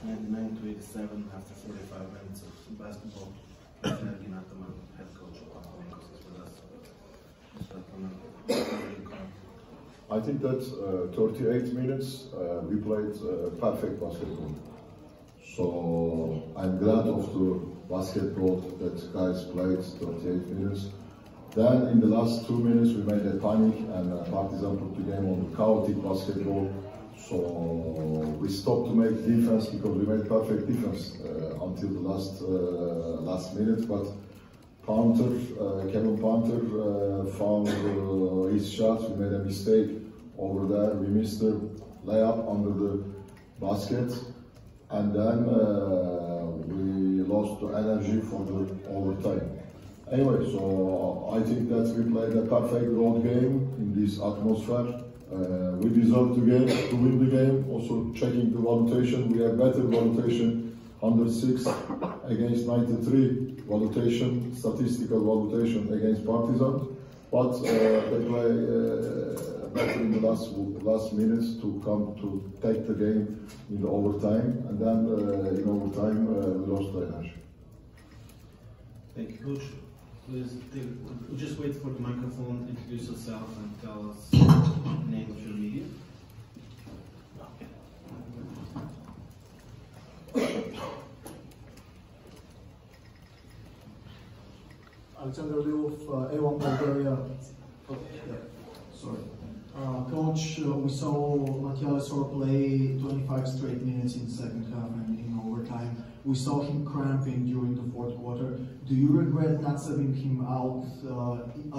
99 to 87 after 45 minutes of basketball. Ergin, Ataman, head coach of Panathinaikos, is with us. Mr. Ataman, how do you comment? I think that 38 minutes we played perfect basketball. So I'm glad of the basketball that guys played 38 minutes. Then in the last 2 minutes we made a panic and Partizan put the game on the chaotic basketball. So we stopped to make defense because we made perfect defense until the last minute. But Kevin Panther found his shot. We made a mistake over there. We missed the layup under the basket, and then we lost the energy for the overtime. Anyway, so I think that we played a perfect road game in this atmosphere. We deserve the game, to win the game. Also checking the valuation, we have better valuation, 106 against 93 valuation, statistical valuation against Partizan. But they play better in the last minutes to come to take the game in the overtime, and then in overtime we lost the energy. Thank you, Coach. Please just wait for the microphone, introduce yourself and tell us the name of your media. Alexander Leov, A1 Bulgaria. Sorry. Coach, we saw Matias Or play 25 straight minutes in the second half and in overtime. We saw him cramping during the fourth quarter. Do you regret not subbing him out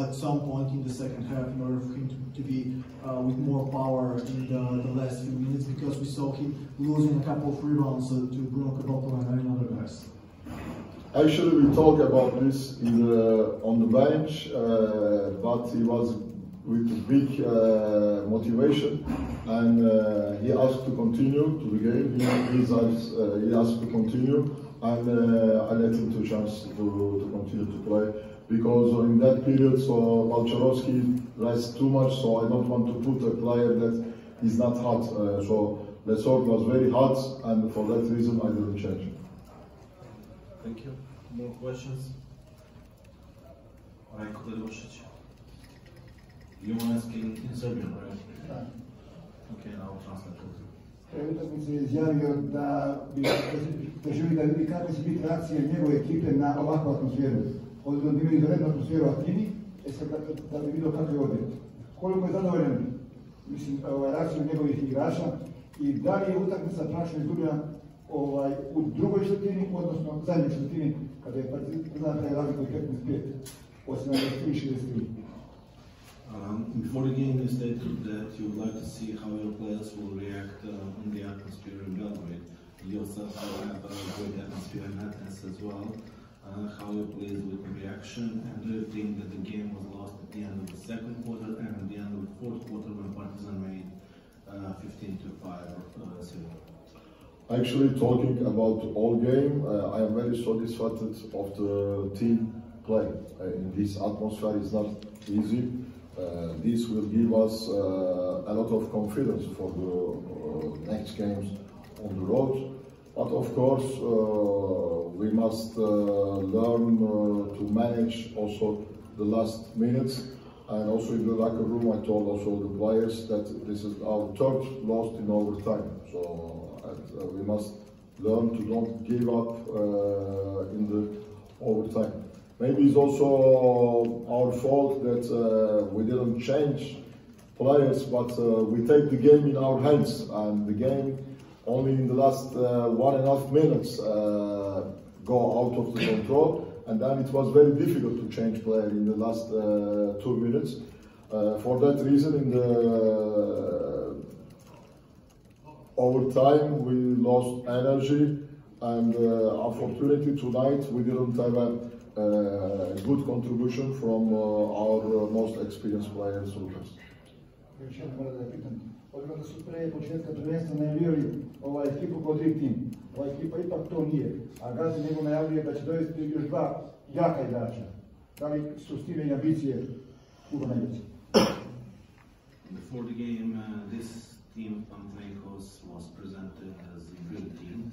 at some point in the second half in order for him to be with more power in the last few minutes? Because we saw him losing a couple of rebounds to Bruno Caboclo and other guys. Actually, we talked about this on the bench, but he was with big motivation, and he asked to continue to the game. He asked to continue, and I let him the chance to continue to play, because in that period, so Balcharovsky rest too much, so I don't want to put a player that is not hot. So Mozzart was very hot, and for that reason I didn't change him. Thank you. More questions? You want to ask in Serbian, right? Okay, I'll translate it. Utakmice je izjavio da želi da vidi kako će biti reakcija njegove ekipe na ovakvu atmosferu. Obzirom da imaju izvanrednu atmosferu aktivi, da bi vidio kako je ovdje. Koliko je zadovoljan, mislim, reakcijom njegovih igrača i da li je utakmica praktično izgubljena u drugoj četvrtini, odnosno zadnjoj četvrtini, kada je Partizan taj razliku 15-5, osim 3-63. Before the game, you stated that you would like to see how your players will react in the atmosphere in Belgrade. You yourself have a great atmosphere in Athens as well. How you played with the reaction, and do you think that the game was lost at the end of the second quarter and at the end of the fourth quarter when Partizan made 15-5 or 0? Actually, talking about the whole game, I am very satisfied of the team play. In this atmosphere, it's not easy. This will give us a lot of confidence for the next games on the road. But of course, we must learn to manage also the last minutes. And also in the locker room, I told also the players that this is our third loss in overtime. So we must learn to don't give up in the overtime. Maybe it's also our fault that we didn't change players, but we take the game in our hands, and the game only in the last 1.5 minutes go out of the control, and then it was very difficult to change player in the last 2 minutes. For that reason, in the overtime we lost energy, and unfortunately tonight we didn't have a good contribution from our most experienced players. Još jednom moram da pitam, obzirom da su pre početka prvenstva najavljivali ekipu kao Dream Team, ova ekipa ipak to nije, a Gazin nego najavljuje da će dovesti još dva jaka igrača. Da li su stilne i ambicije puno najveće? Before the game, this team, Panathinaikos, was presented as a good team.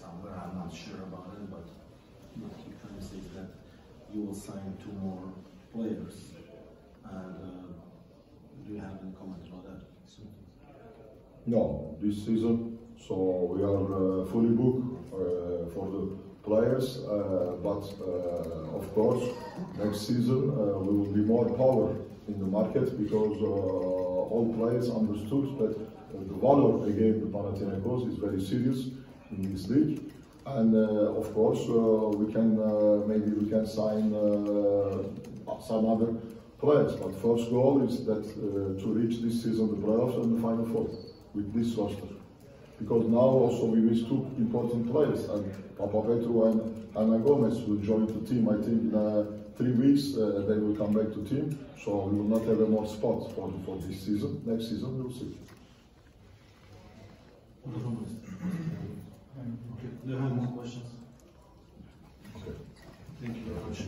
somewhere. I'm not sure about it, but what he trying to say is that you will sign 2 more players. And do you have any comment about that? No, this season, so we are fully booked for the players, but of course, next season we will be more power in the market because all players understood that the value against the Panathinaikos is very serious in this league, and of course we can maybe we can sign some other players. But first goal is that to reach this season the playoffs and the Final Four with this roster. Because now also we miss 2 important players, and Papapetru and Ana Gomez will join the team. I think in 3 weeks they will come back to team, so we will not have more spots for this season. Next season we will see. Do you have more questions? Okay. Thank you very much.